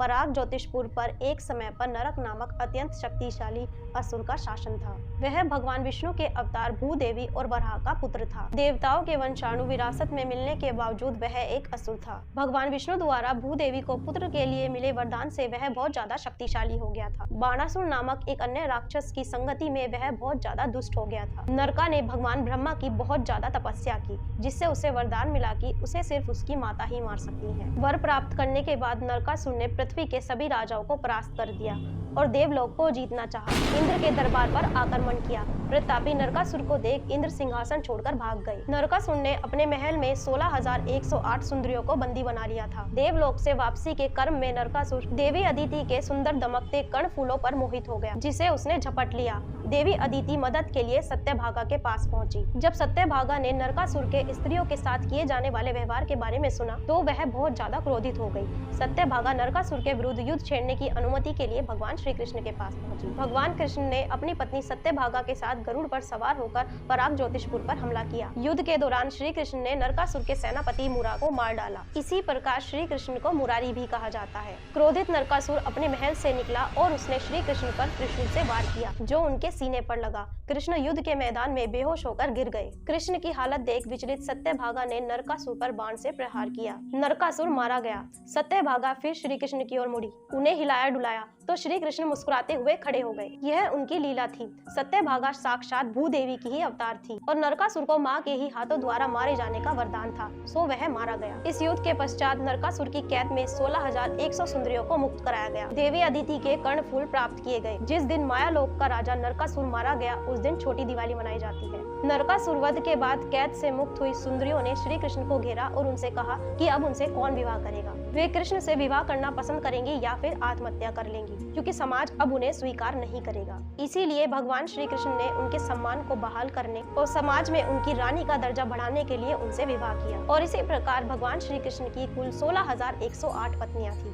पराग ज्योतिषपुर पर एक समय पर नरक नामक अत्यंत शक्तिशाली असुर का शासन था। वह भगवान विष्णु के अवतार भूदेवी और वराह का पुत्र था। देवताओं के वंशाणु विरासत में मिलने के बावजूद वह एक असुर था। भगवान विष्णु द्वारा भूदेवी को पुत्र के लिए मिले वरदान से वह बहुत ज्यादा शक्तिशाली हो गया था। बाणासुर नामक एक अन्य राक्षस की संगति में वह बहुत ज्यादा दुष्ट हो गया था। नरका ने भगवान ब्रह्मा की बहुत ज्यादा तपस्या की, जिससे उसे वरदान मिला कि उसे सिर्फ उसकी माता ही मार सकती है। वर प्राप्त करने के बाद नरकासुर ने पृथ्वी के सभी राजाओं को परास्त कर दिया और देवलोक को जीतना चाहा। इंद्र के दरबार पर आक्रमण किया। प्रतापी नरकासुर को देख इंद्र सिंहासन छोड़कर भाग गए। नरकासुर ने अपने महल में 16,108 सुंदरियों को बंदी बना लिया था। देवलोक से वापसी के क्रम में नरकासुर देवी अदिति के सुंदर दमकते कर्ण फूलों पर मोहित हो गया, जिसे उसने झपट लिया। देवी अदिति मदद के लिए सत्यभागा के पास पहुंची। जब सत्यभागा ने नरकासुर के स्त्रियों के साथ किए जाने वाले व्यवहार के बारे में सुना तो वह बहुत ज्यादा क्रोधित हो गई। सत्यभागा नरकासुर के विरुद्ध युद्ध छेड़ने की अनुमति के लिए भगवान श्री कृष्ण के पास पहुंची। भगवान कृष्ण ने अपनी पत्नी सत्यभागा के साथ गरुड़ पर सवार होकर पराग ज्योतिषपुर पर हमला किया। युद्ध के दौरान श्री कृष्ण ने नरकासुर के सेनापति मुरा को मार डाला। इसी प्रकार श्री कृष्ण को मुरारी भी कहा जाता है। क्रोधित नरकासुर अपने महल से निकला और उसने श्री कृष्ण पर त्रिशूल से वार किया, जो उनके सीने पर लगा। कृष्ण युद्ध के मैदान में बेहोश होकर गिर गए। कृष्ण की हालत देख विचलित सत्यभागा ने नरकासुर पर बाण से प्रहार किया। नरकासुर मारा गया। सत्यभागा फिर श्री कृष्ण की ओर मुड़ी, उन्हें हिलाया डुलाया तो श्री कृष्ण मुस्कुराते हुए खड़े हो गए। यह उनकी लीला थी। सत्यभागा साक्षात भूदेवी की ही अवतार थी और नरकासुर को माँ के ही हाथों द्वारा मारे जाने का वरदान था, सो वह मारा गया। इस युद्ध के पश्चात नरकासुर की कैद में 16,100 सुंदरियों को मुक्त कराया गया। देवी अदिति के कर्ण फूल प्राप्त किए गए। जिस दिन मायालोक का राजा नरकासुर मारा गया उस दिन छोटी दिवाली मनाई जाती है। नरकासुर वध के बाद कैद से मुक्त हुई सुंदरियों ने श्री कृष्ण को घेरा और उनसे कहा कि अब उनसे कौन विवाह करेगा। वे कृष्ण से विवाह करना पसंद करेंगी या फिर आत्महत्या कर लेंगी, क्योंकि समाज अब उन्हें स्वीकार नहीं करेगा। इसीलिए भगवान श्री कृष्ण ने उनके सम्मान को बहाल करने और समाज में उनकी रानी का दर्जा बढ़ाने के लिए उनसे विवाह किया। और इसी प्रकार भगवान श्री कृष्ण की कुल 16,108 पत्नियां थी।